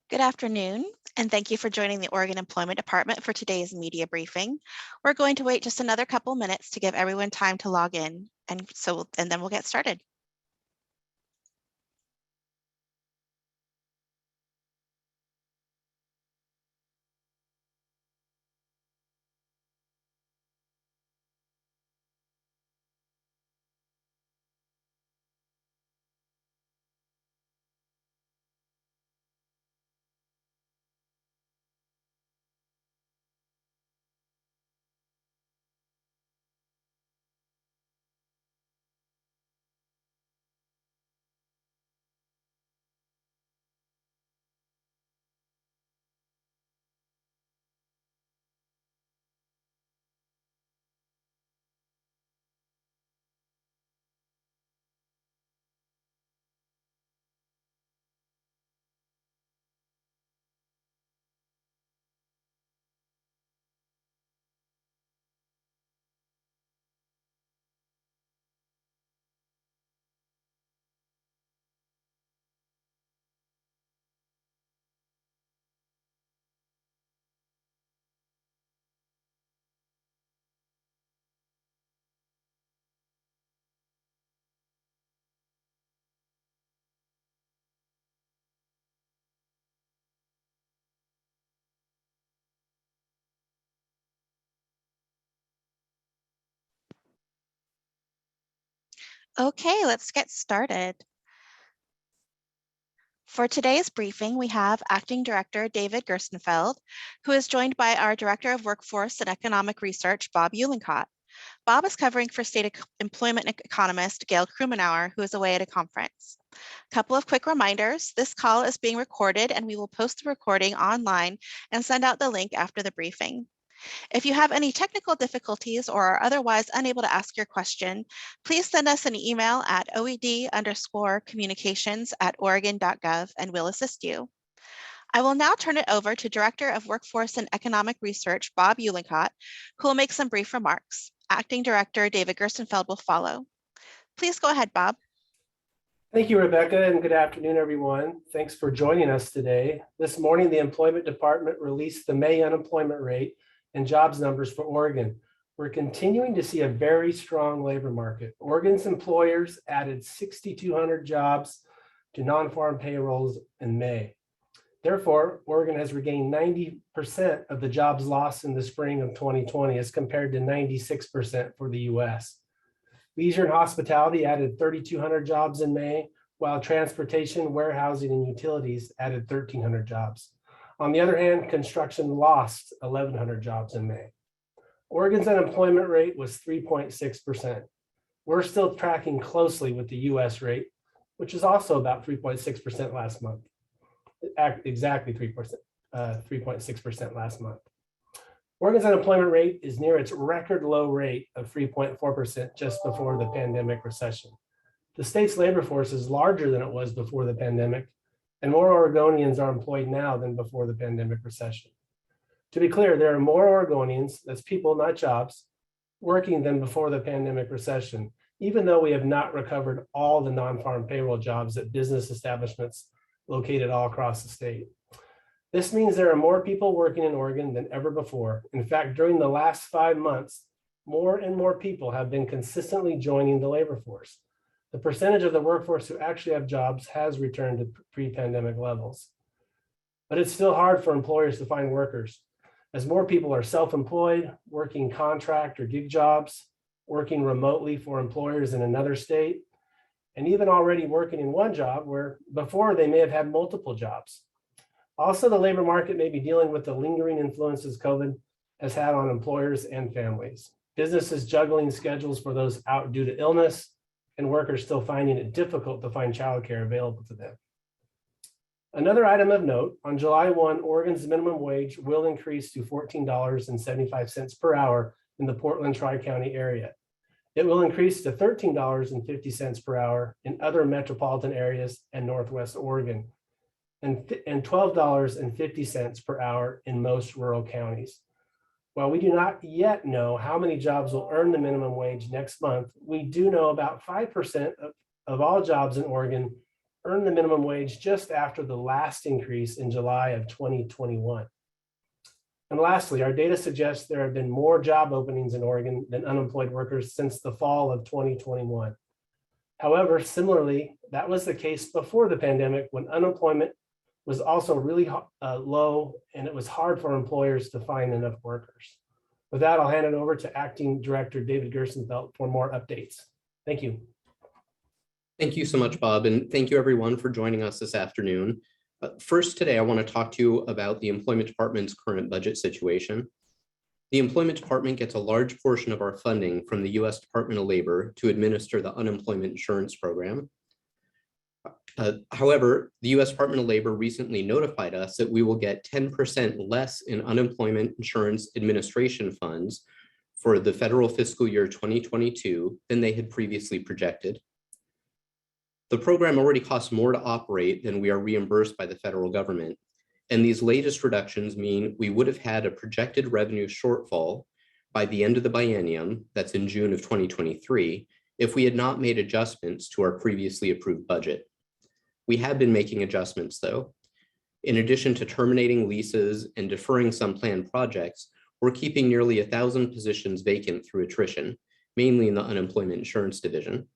Good afternoon, and thank you for joining the Oregon Employment Department for today's media briefing. We're going to wait just another couple minutes to give everyone time to log in, and then we'll get started. Okay, let's get started. For today's briefing, we have Acting Director David Gerstenfeld, who is joined by our Director of Workforce and Economic Research, Bob Uhlenkott. Bob is covering for state employment economist Gail Krumenauer, who is away at a conference. A couple of quick reminders. This call is being recorded and we will post the recording online and send out the link after the briefing. If you have any technical difficulties or are otherwise unable to ask your question, please send us an email at oed_communications@oregon.gov and we'll assist you. I will now turn it over to Director of Workforce and Economic Research, Bob Uhlenkott, who will make some brief remarks. Acting Director David Gerstenfeld will follow. Please go ahead, Bob. Thank you, Rebecca, and good afternoon, everyone. Thanks for joining us today. This morning, the Employment Department released the May unemployment rate and jobs numbers for Oregon. We're continuing to see a very strong labor market. Oregon's employers added 6,200 jobs to non-farm payrolls in May. Therefore, Oregon has regained 90% of the jobs lost in the spring of 2020 as compared to 96% for the US. Leisure and hospitality added 3,200 jobs in May, while transportation, warehousing, and utilities added 1,300 jobs. On the other hand, construction lost 1,100 jobs in May. Oregon's unemployment rate was 3.6%. We're still tracking closely with the US rate, which is also about 3.6% last month. Exactly 3.6% last month. Oregon's unemployment rate is near its record low rate of 3.4% just before the pandemic recession. The state's labor force is larger than it was before the pandemic, and more Oregonians are employed now than before the pandemic recession. To be clear, there are more Oregonians, that's people, not jobs, working than before the pandemic recession, even though we have not recovered all the non-farm payroll jobs at business establishments located all across the state. This means there are more people working in Oregon than ever before. In fact, during the last 5 months, more and more people have been consistently joining the labor force. The percentage of the workforce who actually have jobs has returned to pre-pandemic levels. But it's still hard for employers to find workers, as more people are self-employed, working contract or gig jobs, working remotely for employers in another state, and even already working in one job where before they may have had multiple jobs. Also, the labor market may be dealing with the lingering influences COVID has had on employers and families. Businesses juggling schedules for those out due to illness, and workers still finding it difficult to find childcare available to them. Another item of note, on July 1, Oregon's minimum wage will increase to $14.75 per hour in the Portland Tri-County area. It will increase to $13.50 per hour in other metropolitan areas and Northwest Oregon, and $12.50 per hour in most rural counties. While we do not yet know how many jobs will earn the minimum wage next month, we do know about 5% of all jobs in Oregon earned the minimum wage just after the last increase in July of 2021. And lastly, our data suggests there have been more job openings in Oregon than unemployed workers since the fall of 2021. However, similarly, that was the case before the pandemic when unemployment was also really low and it was hard for employers to find enough workers. With that, I'll hand it over to Acting Director David Gerstenfeld for more updates. Thank you. Thank you so much, Bob, and thank you everyone for joining us this afternoon. First, today, I want to talk to you about the Employment Department's current budget situation. The Employment Department gets a large portion of our funding from the U.S. Department of Labor to administer the unemployment insurance program. However, the U.S. Department of Labor recently notified us that we will get 10% less in unemployment insurance administration funds for the federal fiscal year 2022 than they had previously projected. The program already costs more to operate than we are reimbursed by the federal government, and these latest reductions mean we would have had a projected revenue shortfall by the end of the biennium, that's in June of 2023, if we had not made adjustments to our previously approved budget. We have been making adjustments, though. In addition to terminating leases and deferring some planned projects, we're keeping nearly 1,000 positions vacant through attrition, mainly in the unemployment insurance division.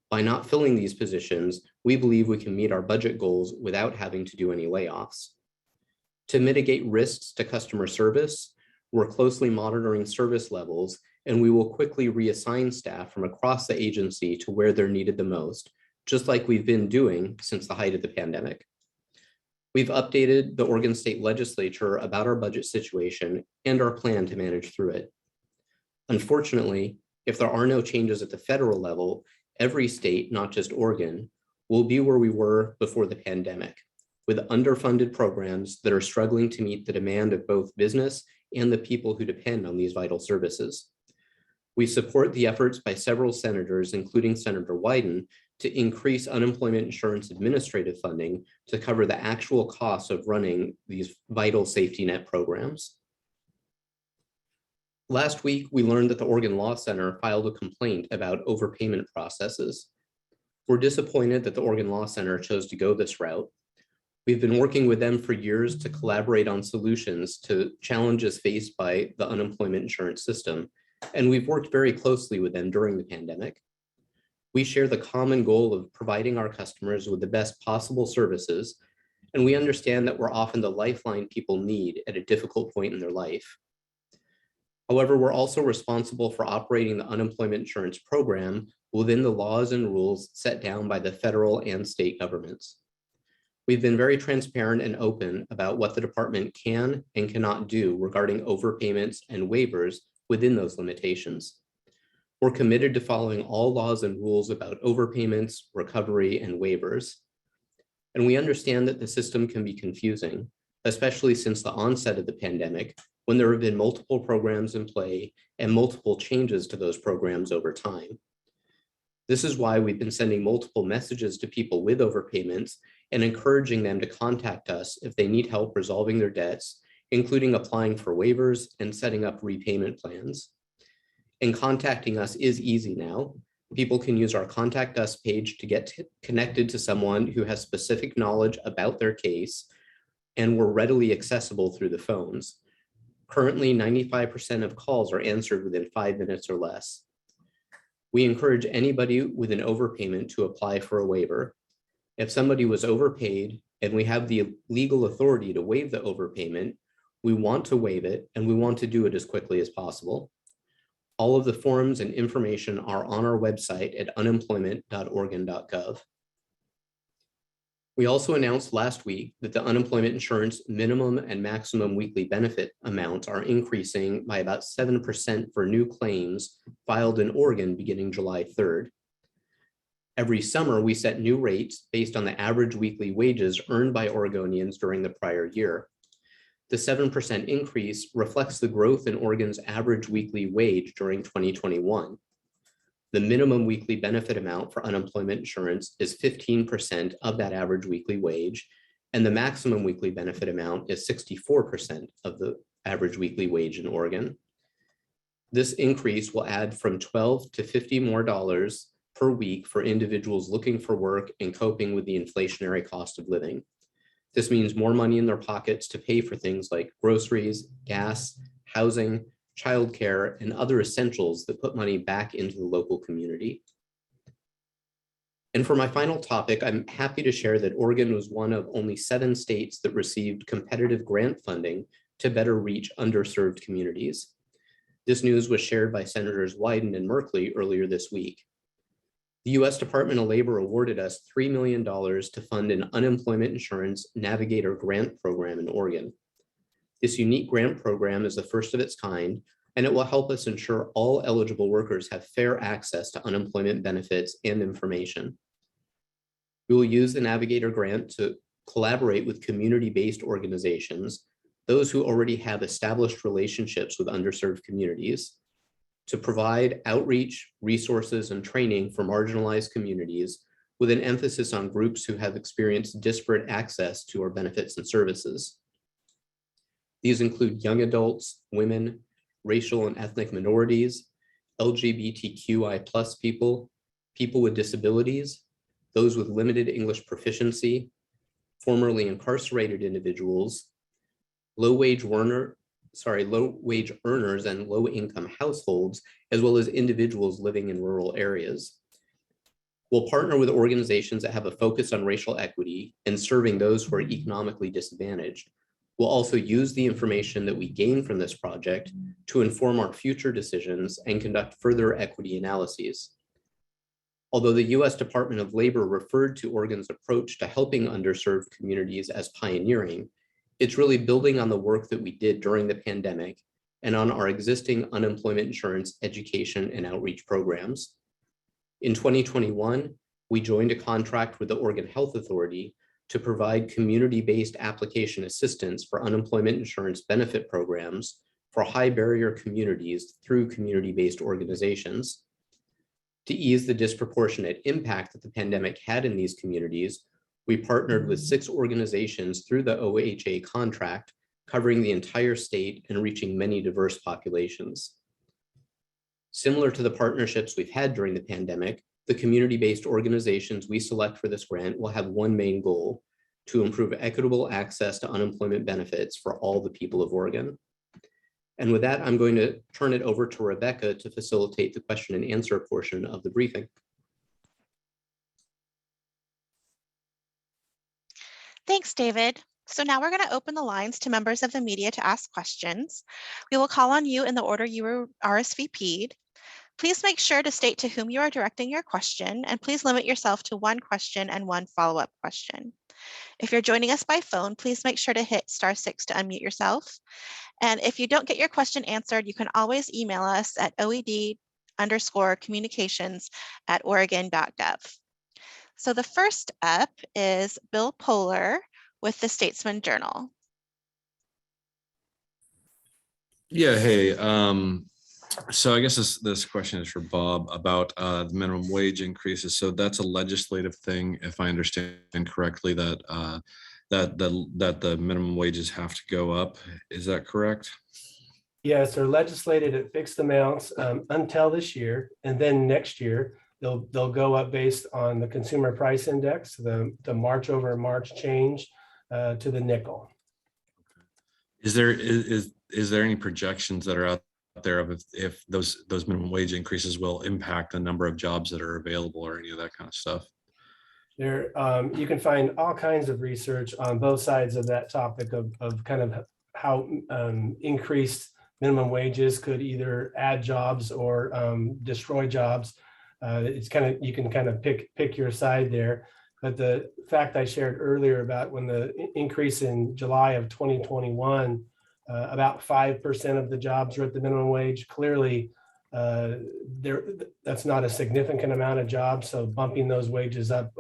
By not filling these positions, we believe we can meet our budget goals without having to do any layoffs. To mitigate risks to customer service, we're closely monitoring service levels, and we will quickly reassign staff from across the agency to where they're needed the most, just like we've been doing since the height of the pandemic. We've updated the Oregon State Legislature about our budget situation and our plan to manage through it. Unfortunately, if there are no changes at the federal level, every state, not just Oregon, will be where we were before the pandemic, with underfunded programs that are struggling to meet the demand of both business and the people who depend on these vital services. We support the efforts by several senators, including Senator Wyden, to increase unemployment insurance administrative funding to cover the actual costs of running these vital safety net programs. Last week, we learned that the Oregon Law Center filed a complaint about overpayment processes. We're disappointed that the Oregon Law Center chose to go this route. We've been working with them for years to collaborate on solutions to challenges faced by the unemployment insurance system, and we've worked very closely with them during the pandemic. We share the common goal of providing our customers with the best possible services, and we understand that we're often the lifeline people need at a difficult point in their life. However, we're also responsible for operating the unemployment insurance program within the laws and rules set down by the federal and state governments. We've been very transparent and open about what the department can and cannot do regarding overpayments and waivers within those limitations. We're committed to following all laws and rules about overpayments, recovery, and waivers. And we understand that the system can be confusing, especially since the onset of the pandemic, when there have been multiple programs in play and multiple changes to those programs over time. This is why we've been sending multiple messages to people with overpayments and encouraging them to contact us if they need help resolving their debts, including applying for waivers and setting up repayment plans. And contacting us is easy now. People can use our Contact Us page to get connected to someone who has specific knowledge about their case, and we're readily accessible through the phones. Currently, 95% of calls are answered within 5 minutes or less. We encourage anybody with an overpayment to apply for a waiver. If somebody was overpaid and we have the legal authority to waive the overpayment, we want to waive it and we want to do it as quickly as possible. All of the forms and information are on our website at unemployment.oregon.gov. We also announced last week that the unemployment insurance minimum and maximum weekly benefit amounts are increasing by about 7% for new claims filed in Oregon beginning July 3rd. Every summer, we set new rates based on the average weekly wages earned by Oregonians during the prior year. The 7% increase reflects the growth in Oregon's average weekly wage during 2021. The minimum weekly benefit amount for unemployment insurance is 15% of that average weekly wage, and the maximum weekly benefit amount is 64% of the average weekly wage in Oregon. This increase will add from $12 to $50 more per week for individuals looking for work and coping with the inflationary cost of living. This means more money in their pockets to pay for things like groceries, gas, housing, childcare, and other essentials that put money back into the local community. And for my final topic, I'm happy to share that Oregon was one of only 7 states that received competitive grant funding to better reach underserved communities. This news was shared by Senators Wyden and Merkley earlier this week. The U.S. Department of Labor awarded us $3 million to fund an unemployment insurance navigator grant program in Oregon. This unique grant program is the first of its kind, and it will help us ensure all eligible workers have fair access to unemployment benefits and information. We will use the Navigator grant to collaborate with community-based organizations, those who already have established relationships with underserved communities, to provide outreach, resources, and training for marginalized communities with an emphasis on groups who have experienced disparate access to our benefits and services. These include young adults, women, racial and ethnic minorities, LGBTQI+ people, people with disabilities, those with limited English proficiency, formerly incarcerated individuals, low-wage earners and low-income households, as well as individuals living in rural areas. We'll partner with organizations that have a focus on racial equity and serving those who are economically disadvantaged. We'll also use the information that we gain from this project to inform our future decisions and conduct further equity analyses. Although the U.S. Department of Labor referred to Oregon's approach to helping underserved communities as pioneering, it's really building on the work that we did during the pandemic and on our existing unemployment insurance education and outreach programs. In 2021, we joined a contract with the Oregon Health Authority to provide community-based application assistance for unemployment insurance benefit programs for high barrier communities through community-based organizations. To ease the disproportionate impact that the pandemic had in these communities, we partnered with 6 organizations through the OHA contract, covering the entire state and reaching many diverse populations. Similar to the partnerships we've had during the pandemic, the community-based organizations we select for this grant will have one main goal: to improve equitable access to unemployment benefits for all the people of Oregon. And with that, I'm going to turn it over to Rebecca to facilitate the question and answer portion of the briefing. Thanks, David. So now we're going to open the lines to members of the media to ask questions. We will call on you in the order you were RSVP'd. Please make sure to state to whom you are directing your question, and please limit yourself to one question and one follow-up question. If you're joining us by phone, please make sure to hit *6 to unmute yourself. And if you don't get your question answered, you can always email us at oed_communications@oregon.gov. So the first up is Bill Poehler with the Statesman Journal. Yeah, hey. So I guess this question is for Bob about the minimum wage increases. So that's a legislative thing, if I understand correctly, that the minimum wages have to go up. Is that correct? Yes, they're legislated at fixed amounts until this year, and then next year they'll go up based on the consumer price index, the March over March change to the nickel. Is there any projections that are out there of if those minimum wage increases will impact the number of jobs that are available or any of that kind of stuff? There, you can find all kinds of research on both sides of that topic of kind of how increased minimum wages could either add jobs or destroy jobs. It's kind of, you can kind of pick your side there. But the fact I shared earlier about when the increase in July of 2021, about 5% of the jobs are at the minimum wage. Clearly, that's not a significant amount of jobs. So bumping those wages up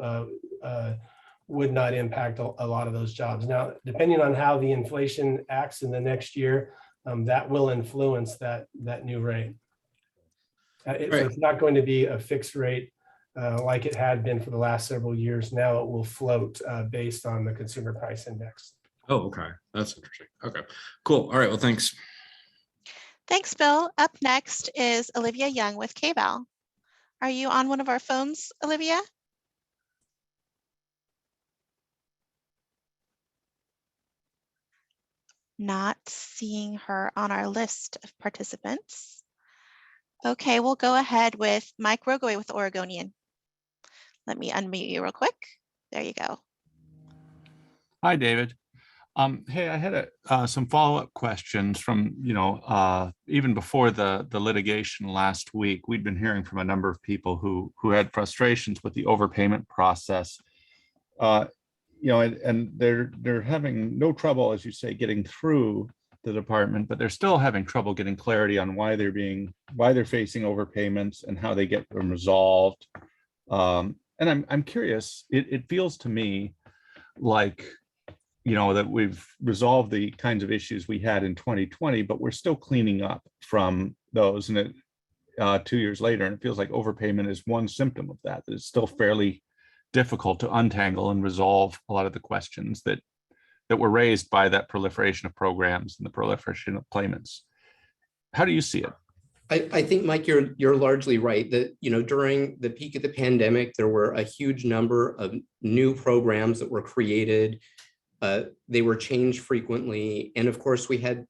would not impact a lot of those jobs. Now, depending on how the inflation acts in the next year, that will influence that new rate. So it's not going to be a fixed rate like it had been for the last several years. Now it will float based on the consumer price index. Oh, okay. That's interesting. Okay, cool. All right. Well, thanks. Thanks, Bill. Up next is Olivia Young with KBAL. Are you on one of our phones, Olivia? Not seeing her on our list of participants. Okay, we'll go ahead with Mike Rogoy with Oregonian. Let me unmute you real quick. There you go. Hi, David. Hey, I had some follow-up questions from, even before the litigation last week. We'd been hearing from a number of people who had frustrations with the overpayment process. And they're having no trouble, as you say, getting through the department, but they're still having trouble getting clarity on why they're facing overpayments and how they get them resolved. And I'm curious. It feels to me like that we've resolved the kinds of issues we had in 2020, but we're still cleaning up from those. And 2 years later, and it feels like overpayment is one symptom of that. It's still fairly difficult to untangle and resolve a lot of the questions that were raised by that proliferation of programs and the proliferation of claimants. How do you see it? I think, Mike, you're largely right that, during the peak of the pandemic, there were a huge number of new programs that were created. They were changed frequently. And of course, we had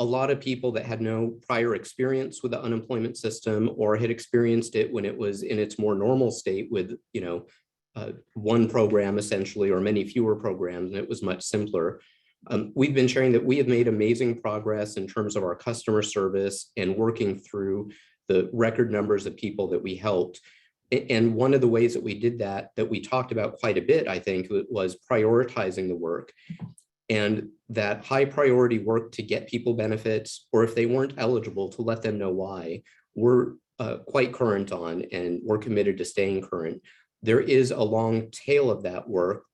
a lot of people that had no prior experience with the unemployment system or had experienced it when it was in its more normal state with, one program essentially, or many fewer programs, and it was much simpler. We've been sharing that we have made amazing progress in terms of our customer service and working through the record numbers of people that we helped. And one of the ways that we did that we talked about quite a bit, I think, was prioritizing the work. And that high priority work to get people benefits, or if they weren't eligible, to let them know why, we're quite current on, and we're committed to staying current. There is a long tail of that work.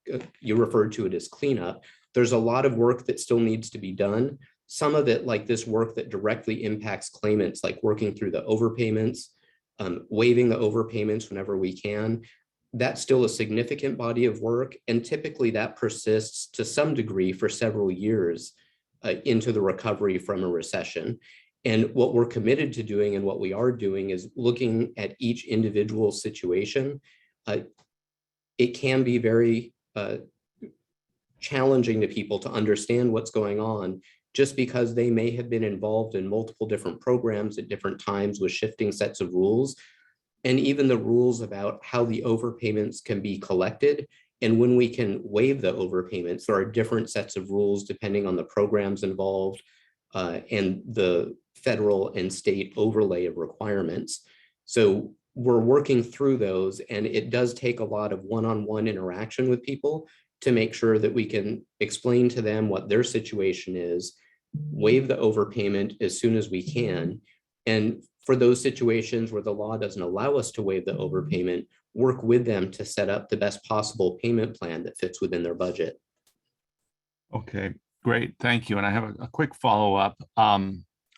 You referred to it as cleanup. There's a lot of work that still needs to be done. Some of it, like this work that directly impacts claimants, like working through the overpayments, waiving the overpayments whenever we can. That's still a significant body of work. And typically that persists to some degree for several years into the recovery from a recession. And what we're committed to doing and what we are doing is looking at each individual situation. It can be very challenging to people to understand what's going on, just because they may have been involved in multiple different programs at different times with shifting sets of rules, and even the rules about how the overpayments can be collected and when we can waive the overpayments. There are different sets of rules depending on the programs involved and the federal and state overlay of requirements. So we're working through those, and it does take a lot of one-on-one interaction with people to make sure that we can explain to them what their situation is, waive the overpayment as soon as we can. And for those situations where the law doesn't allow us to waive the overpayment, work with them to set up the best possible payment plan that fits within their budget. Okay, great. Thank you. And I have a quick follow-up.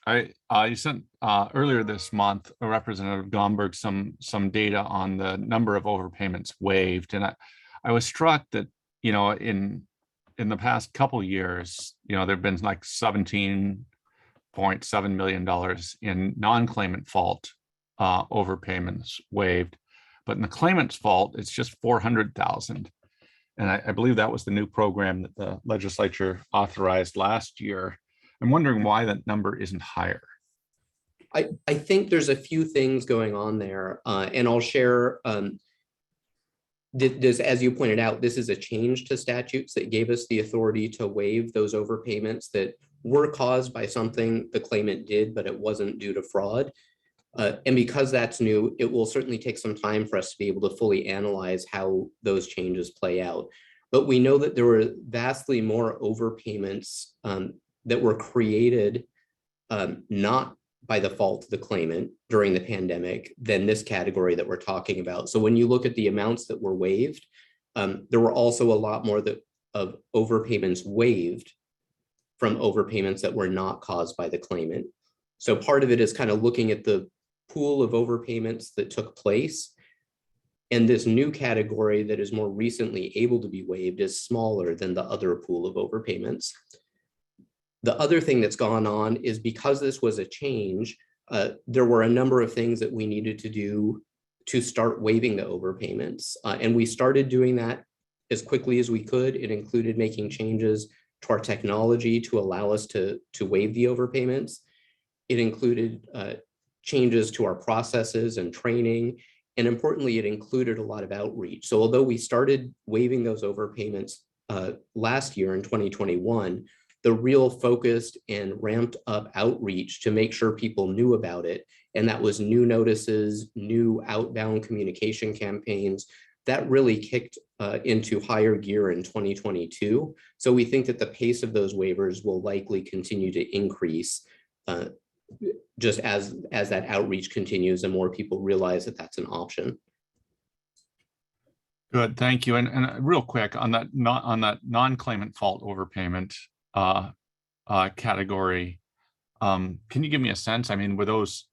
You sent earlier this month, Representative Gomberg, some data on the number of overpayments waived. And I was struck that, in the past couple years, there've been like $17.7 million in non-claimant fault overpayments waived, but in the claimant's fault, it's just 400,000. And I believe that was the new program that the legislature authorized last year. I'm wondering why that number isn't higher. I think there's a few things going on there, and I'll share. As you pointed out, this is a change to statutes that gave us the authority to waive those overpayments that were caused by something the claimant did, but it wasn't due to fraud. And because that's new, it will certainly take some time for us to be able to fully analyze how those changes play out. But we know that there were vastly more overpayments that were created not by the fault of the claimant during the pandemic than this category that we're talking about. So when you look at the amounts that were waived, there were also a lot more of overpayments waived from overpayments that were not caused by the claimant. So part of it is kind of looking at the pool of overpayments that took place. And this new category that is more recently able to be waived is smaller than the other pool of overpayments. The other thing that's gone on is because this was a change, there were a number of things that we needed to do to start waiving the overpayments. And we started doing that as quickly as we could. It included making changes to our technology to allow us to waive the overpayments. It included changes to our processes and training. And importantly, it included a lot of outreach. So although we started waiving those overpayments last year in 2021, the real focused and ramped up outreach to make sure people knew about it, and that was new notices, new outbound communication campaigns, that really kicked into higher gear in 2022. So we think that the pace of those waivers will likely continue to increase just as that outreach continues and more people realize that that's an option. Good, thank you. And real quick on that non-claimant fault overpayment category, can you give me a sense? I mean, were those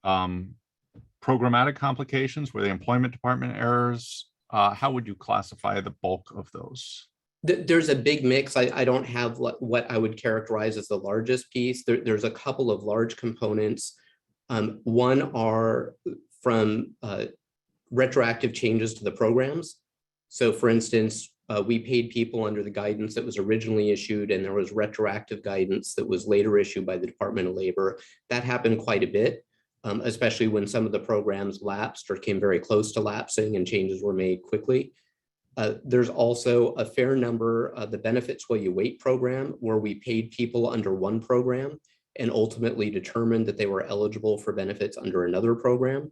programmatic complications? Were they employment department errors? How would you classify the bulk of those? There's a big mix. I don't have what I would characterize as the largest piece. There's a couple of large components. One are from retroactive changes to the programs. So for instance, we paid people under the guidance that was originally issued, and there was retroactive guidance that was later issued by the Department of Labor. That happened quite a bit, especially when some of the programs lapsed or came very close to lapsing and changes were made quickly. There's also a fair number of the benefits while you wait program where we paid people under one program and ultimately determined that they were eligible for benefits under another program.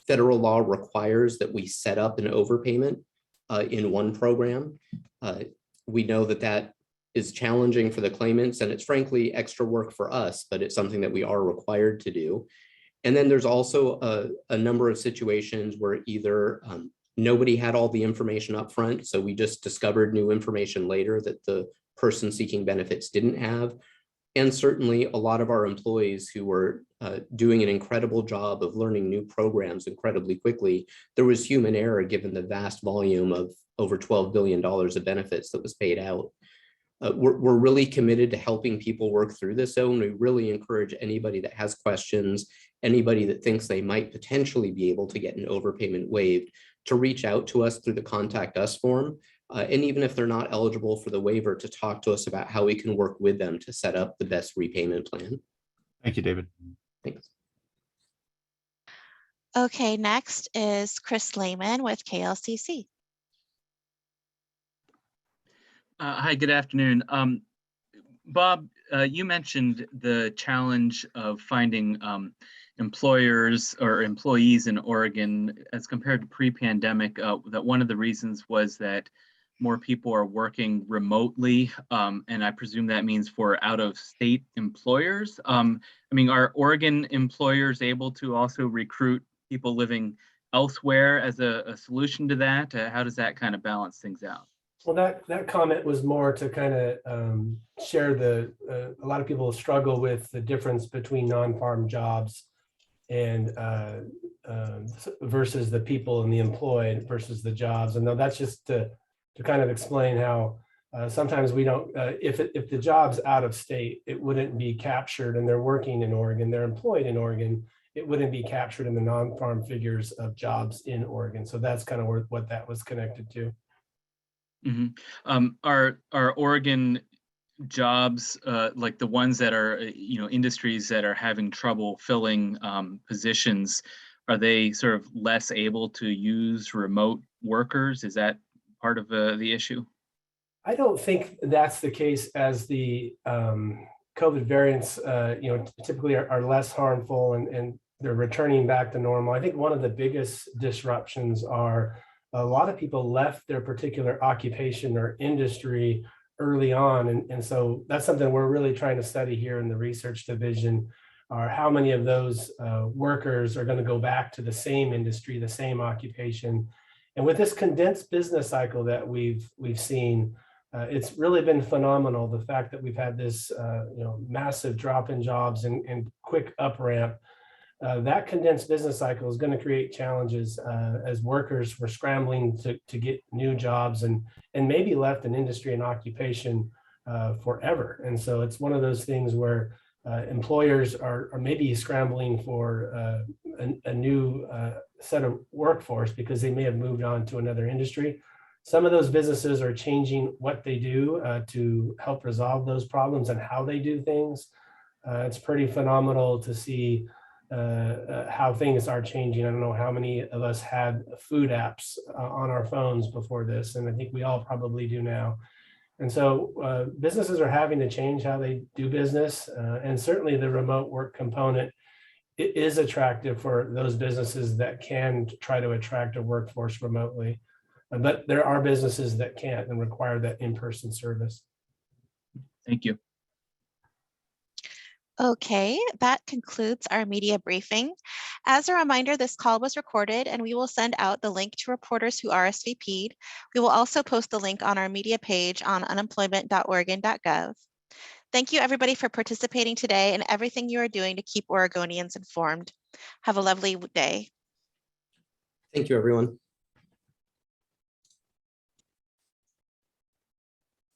Federal law requires that we set up an overpayment in one program. We know that that is challenging for the claimants, and it's frankly extra work for us, but it's something that we are required to do. And then there's also a number of situations where either nobody had all the information up front, so we just discovered new information later that the person seeking benefits didn't have. And certainly a lot of our employees who were doing an incredible job of learning new programs incredibly quickly, there was human error given the vast volume of over $12 billion of benefits that was paid out. We're really committed to helping people work through this, though, and we really encourage anybody that has questions, anybody that thinks they might potentially be able to get an overpayment waived, to reach out to us through the Contact Us form. And even if they're not eligible for the waiver, to talk to us about how we can work with them to set up the best repayment plan. Thank you, David. Thanks. Okay, next is Chris Lehmann with KLCC. Hi, good afternoon. Bob, you mentioned the challenge of finding employers or employees in Oregon as compared to pre-pandemic, that one of the reasons was that more people are working remotely, and I presume that means for out-of-state employers. I mean, are Oregon employers able to also recruit people living elsewhere as a solution to that? How does that kind of balance things out? Well, that comment was more to kind of share a lot of people struggle with the difference between non-farm jobs and versus the people and the employed versus the jobs. And that's just to kind of explain how sometimes we don't, if the job's out of state, it wouldn't be captured, and they're working in Oregon, they're employed in Oregon, it wouldn't be captured in the non-farm figures of jobs in Oregon. So that's kind of what that was connected to. Mm-hmm. Are Oregon jobs like the ones that are, industries that are having trouble filling positions, are they sort of less able to use remote workers? Is that part of the issue? I don't think that's the case, as the COVID variants, typically are less harmful and they're returning back to normal. I think one of the biggest disruptions are a lot of people left their particular occupation or industry early on. And so that's something we're really trying to study here in the research division, are how many of those workers are going to go back to the same industry, the same occupation. And with this condensed business cycle that we've seen, it's really been phenomenal. The fact that we've had this massive drop in jobs and quick up ramp. That condensed business cycle is going to create challenges as workers were scrambling to get new jobs and maybe left an industry and occupation forever. And so it's one of those things where employers are maybe scrambling for a new set of workforce because they may have moved on to another industry. Some of those businesses are changing what they do to help resolve those problems and how they do things. It's pretty phenomenal to see how things are changing. I don't know how many of us had food apps on our phones before this, and I think we all probably do now. And so businesses are having to change how they do business, and certainly the remote work component is attractive for those businesses that can try to attract a workforce remotely. But there are businesses that can't and require that in-person service. Thank you. Okay, that concludes our media briefing. As a reminder, this call was recorded and we will send out the link to reporters who RSVP'd. We will also post the link on our media page on unemployment.oregon.gov. Thank you everybody for participating today and everything you are doing to keep Oregonians informed. Have a lovely day. Thank you, everyone.